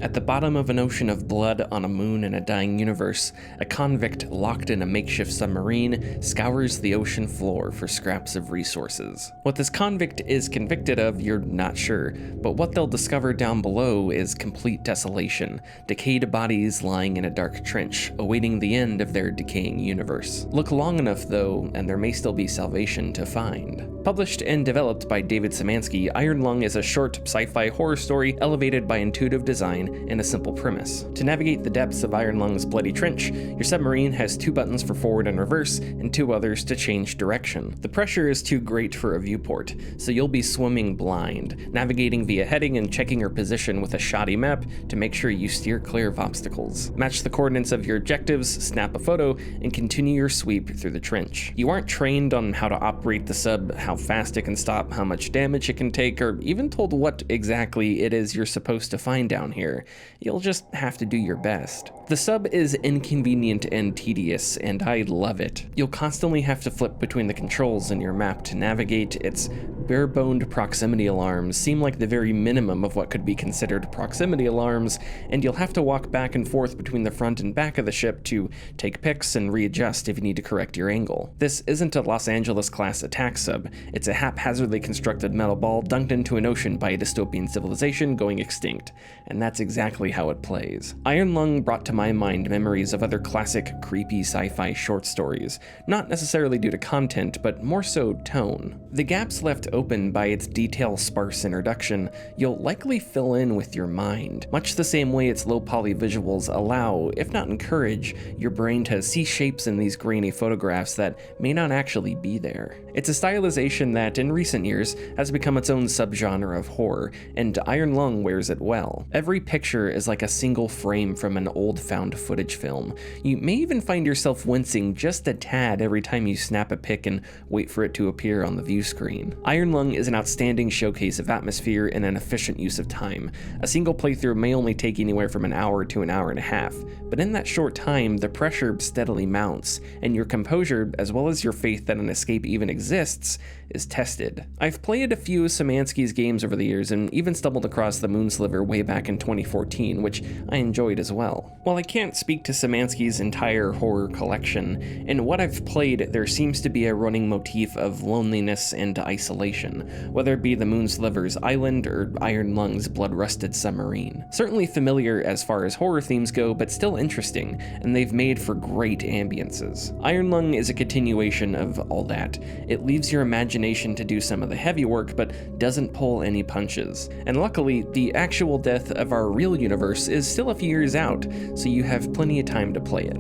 At the bottom of an ocean of blood on a moon in a dying universe, a convict locked in a makeshift submarine scours the ocean floor for scraps of resources. What this convict is convicted of, you're not sure, but what they'll discover down below is complete desolation, decayed bodies lying in a dark trench, awaiting the end of their decaying universe. Look long enough though, and there may still be salvation to find. Published and developed by David Szymanski, Iron Lung is a short sci-fi horror story elevated by intuitive design and a simple premise. To navigate the depths of Iron Lung's bloody trench, your submarine has 2 buttons for forward and reverse, and 2 others to change direction. The pressure is too great for a viewport, so you'll be swimming blind, navigating via heading and checking your position with a shoddy map to make sure you steer clear of obstacles. Match the coordinates of your objectives, snap a photo, and continue your sweep through the trench. You aren't trained on how to operate the sub, how fast it can stop, how much damage it can take, or even told what exactly it is you're supposed to find down here. You'll just have to do your best. The sub is inconvenient and tedious, and I love it. You'll constantly have to flip between the controls in your map to navigate. Its bare-boned proximity alarms seem like the very minimum of what could be considered proximity alarms, and you'll have to walk back and forth between the front and back of the ship to take pics and readjust if you need to correct your angle. This isn't a Los Angeles-class attack sub. It's a haphazardly constructed metal ball dunked into an ocean by a dystopian civilization going extinct, and that's exactly how it plays. Iron Lung brought to my mind memories of other classic, creepy sci-fi short stories, not necessarily due to content, but more so tone. The gaps left open by its detail-sparse introduction, you'll likely fill in with your mind, much the same way its low-poly visuals allow, if not encourage, your brain to see shapes in these grainy photographs that may not actually be there. It's a stylization that, in recent years, has become its own subgenre of horror, and Iron Lung wears it well. Every picture is like a single frame from an old found footage film. You may even find yourself wincing just a tad every time you snap a pic and wait for it to appear on the view screen. Iron Lung is an outstanding showcase of atmosphere and an efficient use of time. A single playthrough may only take anywhere from an hour to an hour and a half, but in that short time, the pressure steadily mounts, and your composure, as well as your faith that an escape even exists, is tested. I've played a few Szymanski's games over the years and even stumbled across the Moonsliver way back in 2014, which I enjoyed as well. While I can't speak to Szymanski's entire horror collection, in what I've played there seems to be a running motif of loneliness and isolation, whether it be the Moonsliver's island or Iron Lung's blood-rusted submarine. Certainly familiar as far as horror themes go, but still interesting, and they've made for great ambiances. Iron Lung is a continuation of all that. It leaves your imagination to do some of the heavy work, but doesn't pull any punches. And luckily, the actual death of our real universe is still a few years out, so you have plenty of time to play it.